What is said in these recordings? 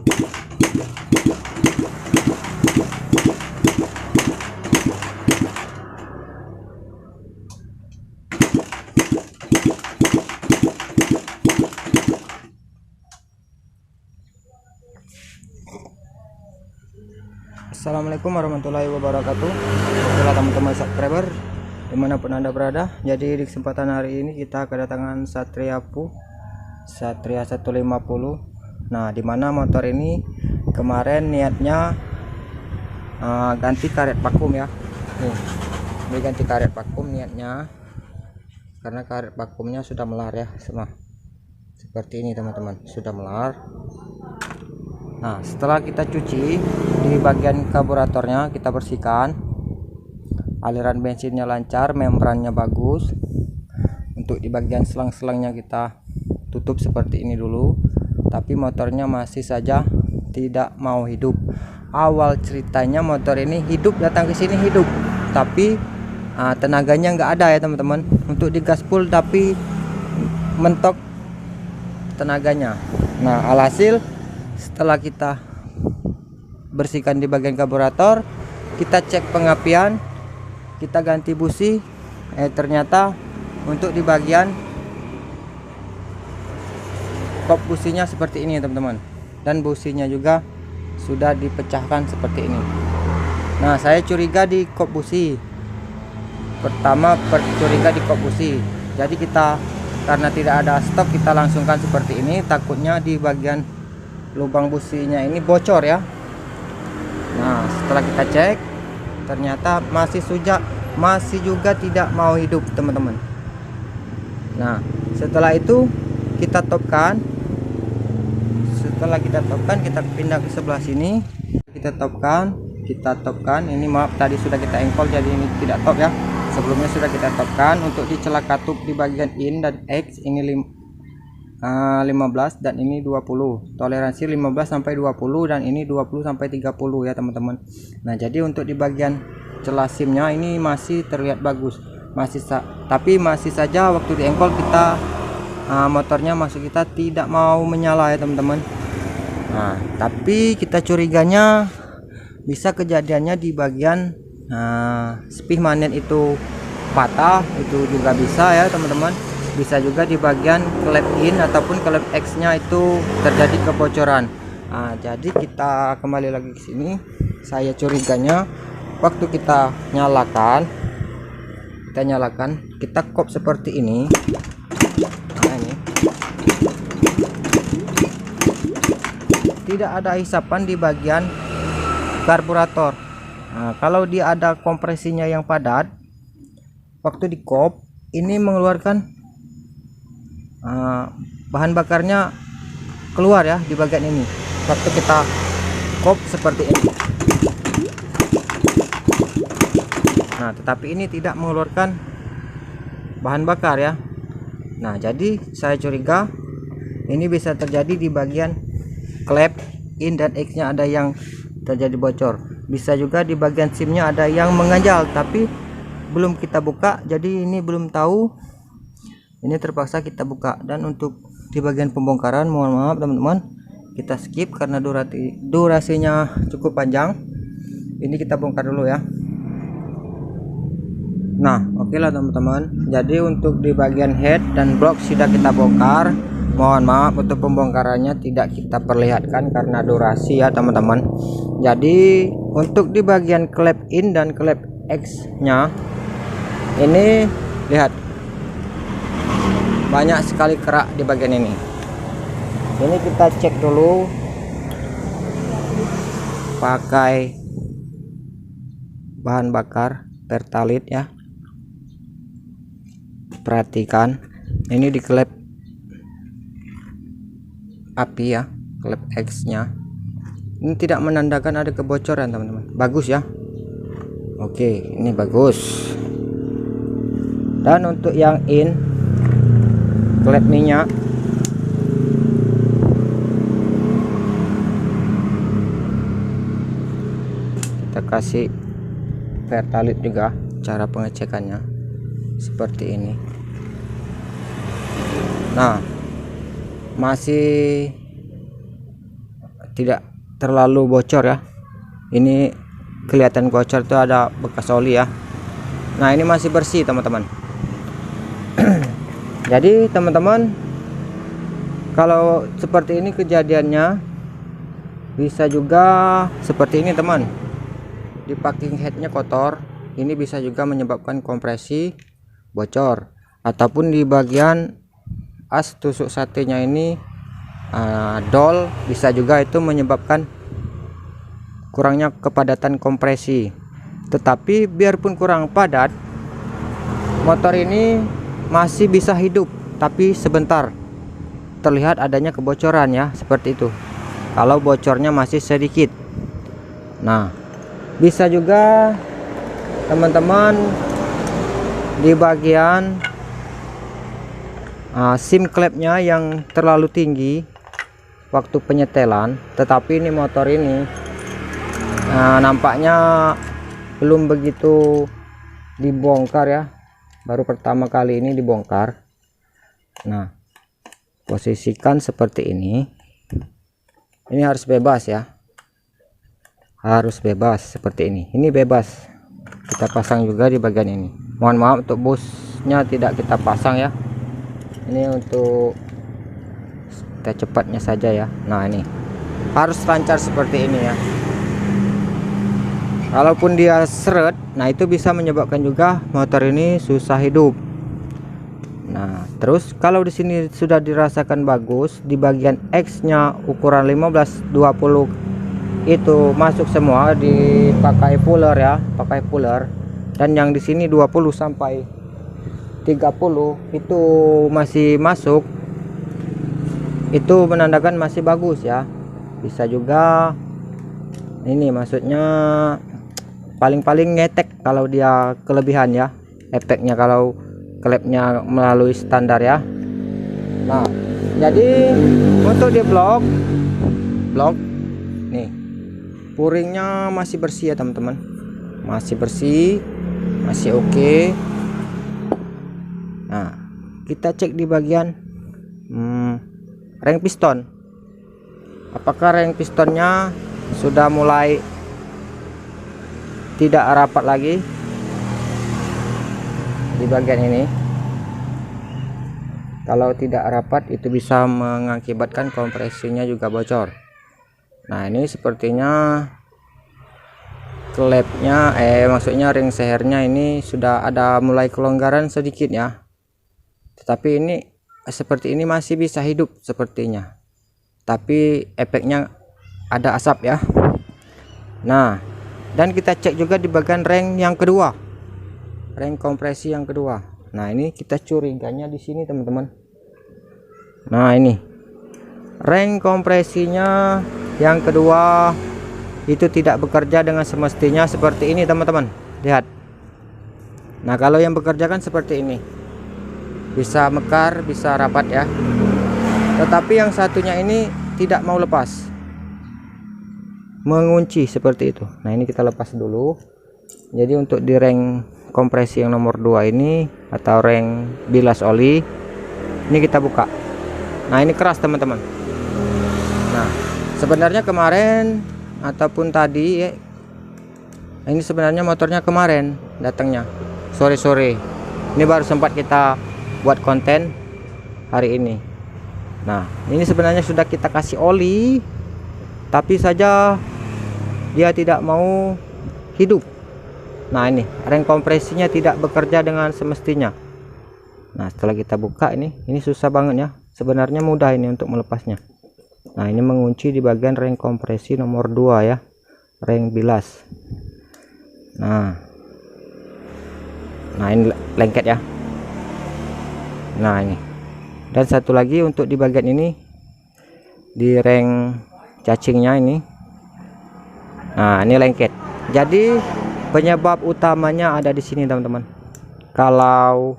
Assalamualaikum warahmatullahi wabarakatuh. Itulah teman-teman subscriber dimanapun anda berada. Jadi di kesempatan hari ini kita kedatangan Satria Pu Satria 150. Nah, dimana motor ini kemarin niatnya ganti karet vakum ya. Ini ganti karet vakum niatnya, karena karet vakumnya sudah melar ya, semua seperti ini teman-teman, sudah melar. Nah, setelah kita cuci di bagian karburatornya, kita bersihkan, aliran bensinnya lancar, membrannya bagus. Untuk di bagian selang-selangnya kita tutup seperti ini dulu, tapi motornya masih saja tidak mau hidup. Awal ceritanya motor ini hidup, datang ke sini hidup, tapi tenaganya nggak ada ya teman-teman. Untuk digaspol tapi mentok tenaganya. Nah, alhasil setelah kita bersihkan di bagian karburator, kita cek pengapian, kita ganti busi, ternyata untuk di bagian kop businya seperti ini teman-teman, dan businya juga sudah dipecahkan seperti ini. Nah, saya curiga di kop busi, pertama curiga di kop busi, jadi kita karena tidak ada stok, kita langsungkan seperti ini, takutnya di bagian lubang businya ini bocor ya. Nah, setelah kita cek ternyata masih juga tidak mau hidup teman-teman. Nah, setelah itu kita topkan. Setelah kita topkan, kita pindah ke sebelah sini, kita topkan. Ini maaf tadi sudah kita engkol, jadi ini tidak top ya. Sebelumnya sudah kita topkan. Untuk di celah katup di bagian in dan X ini 15 dan ini 20, toleransi 15 sampai 20 dan ini 20 sampai 30 ya teman-teman. Nah, jadi untuk di bagian celah simnya ini masih terlihat bagus, tapi masih saja waktu diengkol kita motornya masuk kita tidak mau menyala ya teman-teman. Nah, tapi kita curiganya bisa kejadiannya di bagian spih magnet itu patah, itu juga bisa ya teman-teman. Bisa juga di bagian klep in ataupun klep X nya itu terjadi kebocoran. Nah, jadi kita kembali lagi ke sini. Saya curiganya waktu kita nyalakan, kita kop seperti ini. Nah, ini tidak ada isapan di bagian karburator. Nah, kalau dia ada kompresinya yang padat, waktu di kop ini mengeluarkan bahan bakarnya keluar ya di bagian ini waktu kita kop seperti ini. Nah, tetapi ini tidak mengeluarkan bahan bakar ya. Nah, jadi saya curiga ini bisa terjadi di bagian klep in dan X nya ada yang terjadi bocor. Bisa juga di bagian simnya ada yang mengganjal, tapi belum kita buka, jadi ini belum tahu. Ini terpaksa kita buka. Dan untuk di bagian pembongkaran, mohon maaf teman-teman, kita skip karena durasinya cukup panjang. Ini kita bongkar dulu ya. Nah, oke lah teman-teman, jadi untuk di bagian head dan block sudah kita bongkar. Mohon maaf untuk pembongkarannya tidak kita perlihatkan karena durasi ya teman-teman. Jadi untuk di bagian klep in dan klep X nya ini lihat, banyak sekali kerak di bagian ini. Ini kita cek dulu pakai bahan bakar Pertalite ya. Perhatikan, ini di klep api ya, klep X nya ini tidak menandakan ada kebocoran teman-teman, bagus ya. Oke, ini bagus. Dan untuk yang in klep minyak, kita kasih Pertalite juga. Cara pengecekannya seperti ini. Nah, masih tidak terlalu bocor ya. Ini kelihatan bocor tuh ada bekas oli ya. Nah ini masih bersih teman-teman. Jadi teman-teman, kalau seperti ini kejadiannya, bisa juga seperti ini teman, di packing headnya kotor. Ini bisa juga menyebabkan kompresi bocor, ataupun di bagian as tusuk satenya ini dol, bisa juga itu menyebabkan kurangnya kepadatan kompresi. Tetapi biarpun kurang padat, motor ini masih bisa hidup, tapi sebentar terlihat adanya kebocoran ya, seperti itu kalau bocornya masih sedikit. Nah bisa juga teman-teman di bagian sim klepnya yang terlalu tinggi waktu penyetelan. Tetapi ini motor ini nampaknya belum begitu dibongkar ya, baru pertama kali ini dibongkar. Nah posisikan seperti ini harus bebas ya, harus bebas seperti ini bebas. Kita pasang juga di bagian ini. Mohon maaf untuk busnya tidak kita pasang ya, ini untuk kita cepatnya saja ya. Nah ini harus lancar seperti ini ya. Kalaupun dia seret, nah itu bisa menyebabkan juga motor ini susah hidup. Nah terus kalau di sini sudah dirasakan bagus, di bagian X-nya ukuran 15-20 itu masuk semua, dipakai puller ya, pakai puller. Dan yang di sini 20 sampai 30 itu masih masuk, itu menandakan masih bagus ya. Bisa juga ini, maksudnya paling-paling ngetek kalau dia kelebihan ya, efeknya kalau klepnya melalui standar ya. Nah jadi untuk di blok nih, puringnya masih bersih ya teman-teman, masih bersih, masih oke. Nah kita cek di bagian ring piston, apakah ring pistonnya sudah mulai tidak rapat lagi di bagian ini. Kalau tidak rapat itu bisa mengakibatkan kompresinya juga bocor. Nah ini sepertinya klepnya maksudnya ring sehernya ini sudah ada mulai kelonggaran sedikit ya, tetapi ini seperti ini masih bisa hidup sepertinya, tapi efeknya ada asap ya. Nah dan kita cek juga di bagian ring yang kedua, ring kompresi yang kedua. Nah ini kita curiganya di sini teman-teman. Nah ini ring kompresinya yang kedua itu tidak bekerja dengan semestinya seperti ini teman-teman, lihat. Nah kalau yang bekerja kan seperti ini, bisa mekar, bisa rapat ya, tetapi yang satunya ini tidak mau lepas, mengunci seperti itu. Nah ini kita lepas dulu. Jadi untuk di ring kompresi yang nomor 2 ini atau ring bilas oli ini kita buka. Nah ini keras teman-teman. Nah sebenarnya kemarin ataupun tadi ya, ini sebenarnya motornya kemarin datangnya sore-sore, ini baru sempat kita buat konten hari ini. Nah ini sebenarnya sudah kita kasih oli, tapi saja dia tidak mau hidup. Nah ini ring kompresinya tidak bekerja dengan semestinya. Nah setelah kita buka ini susah banget ya, sebenarnya mudah ini untuk melepasnya. Nah ini mengunci di bagian ring kompresi nomor 2 ya, ring bilas. Nah ini lengket ya. Nah ini, dan satu lagi untuk di bagian ini, di ring cacingnya ini. Nah ini lengket. Jadi penyebab utamanya ada di sini teman-teman. Kalau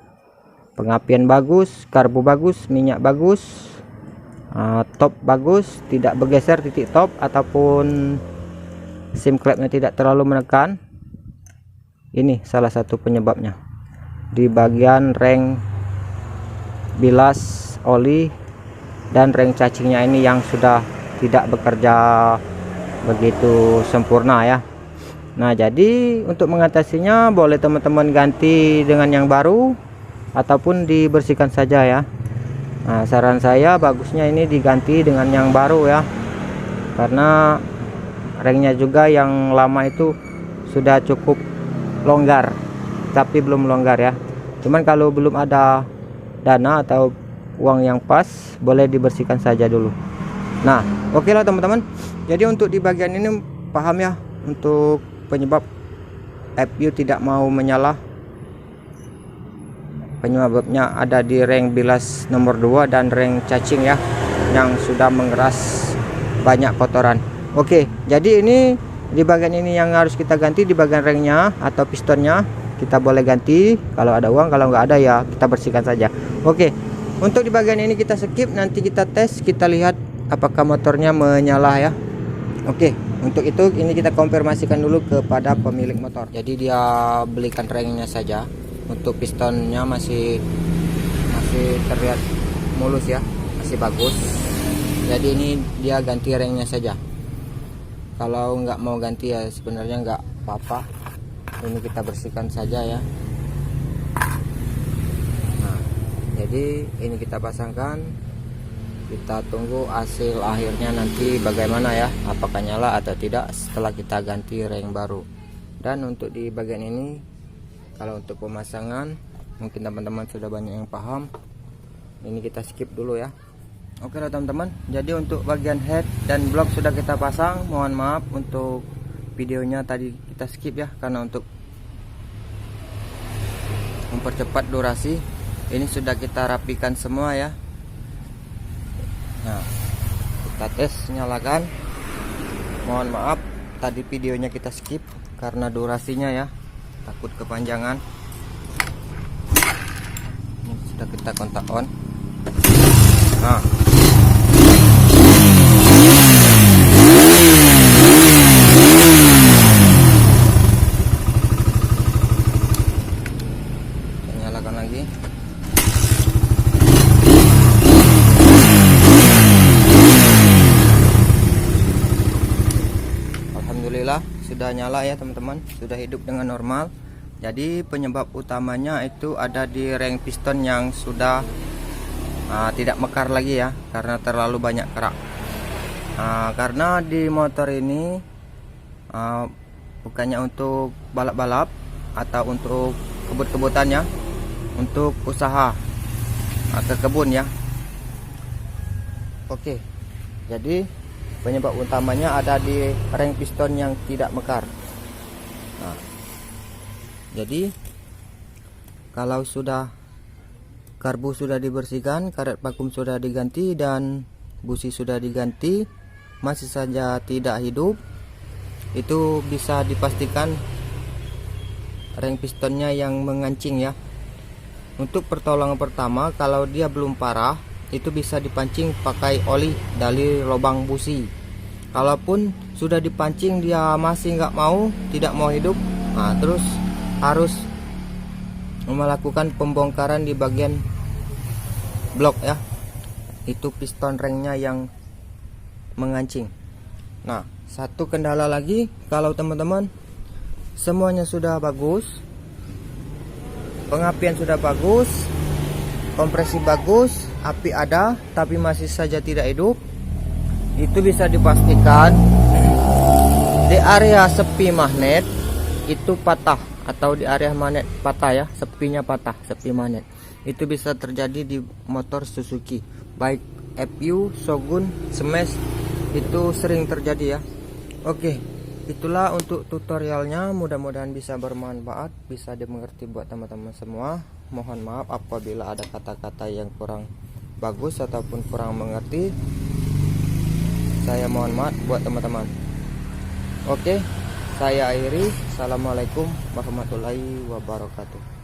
pengapian bagus, karbu bagus, minyak bagus, top bagus, tidak bergeser titik top, ataupun sim klepnya tidak terlalu menekan, ini salah satu penyebabnya. Di bagian ring bilas oli dan ring cacingnya ini yang sudah tidak bekerja begitu sempurna ya. Nah, jadi untuk mengatasinya boleh teman-teman ganti dengan yang baru ataupun dibersihkan saja ya. Nah, saran saya bagusnya ini diganti dengan yang baru ya, karena ringnya juga yang lama itu sudah cukup longgar tapi belum longgar ya. Cuman kalau belum ada dana atau uang yang pas, boleh dibersihkan saja dulu. Nah, oke lah teman-teman, jadi untuk di bagian ini paham ya untuk penyebab FU tidak mau menyala. Penyebabnya ada di ring bilas nomor 2 dan ring cacing ya, yang sudah mengeras banyak kotoran. Oke, jadi ini di bagian ini yang harus kita ganti, di bagian ringnya atau pistonnya kita boleh ganti kalau ada uang, kalau nggak ada ya kita bersihkan saja. Oke, untuk di bagian ini kita skip, nanti kita tes, kita lihat apakah motornya menyala ya. Oke, untuk itu ini kita konfirmasikan dulu kepada pemilik motor. Jadi dia belikan ringnya saja. Untuk pistonnya masih terlihat mulus ya, masih bagus. Jadi ini dia ganti ringnya saja. Kalau nggak mau ganti ya sebenarnya nggak apa-apa. Ini kita bersihkan saja ya. Nah, jadi ini kita pasangkan. Kita tunggu hasil akhirnya nanti bagaimana ya, apakah nyala atau tidak setelah kita ganti ring baru. Dan untuk di bagian ini, kalau untuk pemasangan mungkin teman-teman sudah banyak yang paham, ini kita skip dulu ya. Oke lah teman-teman, jadi untuk bagian head dan blok sudah kita pasang. Mohon maaf untuk videonya tadi kita skip ya, karena untuk mempercepat durasi. Ini sudah kita rapikan semua ya. Nah, kita tes, nyalakan. Mohon maaf tadi videonya kita skip karena durasinya ya, takut kepanjangan. Ini sudah kita kontak on. Nah, kita nyalakan lagi. Alhamdulillah sudah nyala ya teman-teman, sudah hidup dengan normal. Jadi penyebab utamanya itu ada di ring piston yang sudah tidak mekar lagi ya, karena terlalu banyak kerak. Karena di motor ini bukannya untuk balap-balap atau untuk kebut-kebutannya, untuk usaha ke kebun ya. Oke, jadi penyebab utamanya ada di ring piston yang tidak mekar. Nah, jadi kalau sudah karbu sudah dibersihkan, karet vakum sudah diganti dan busi sudah diganti, masih saja tidak hidup, itu bisa dipastikan ring pistonnya yang mengancing ya. Untuk pertolongan pertama, kalau dia belum parah, itu bisa dipancing pakai oli dari lubang busi. Kalaupun sudah dipancing dia masih nggak mau, tidak mau hidup, nah terus harus melakukan pembongkaran di bagian blok ya, itu piston ringnya yang mengancing. Nah, satu kendala lagi, kalau teman-teman semuanya sudah bagus, pengapian sudah bagus, kompresi bagus, api ada tapi masih saja tidak hidup, itu bisa dipastikan di area sepi magnet itu patah, atau di area magnet patah ya, sepinya patah, sepi magnet. Itu bisa terjadi di motor Suzuki, baik FU, Shogun, Smash, itu sering terjadi ya. Oke, itulah untuk tutorialnya, mudah-mudahan bisa bermanfaat, bisa dimengerti buat teman-teman semua. Mohon maaf apabila ada kata-kata yang kurang bagus ataupun kurang mengerti, saya mohon maaf buat teman-teman. Oke, saya akhiri. Assalamualaikum warahmatullahi wabarakatuh.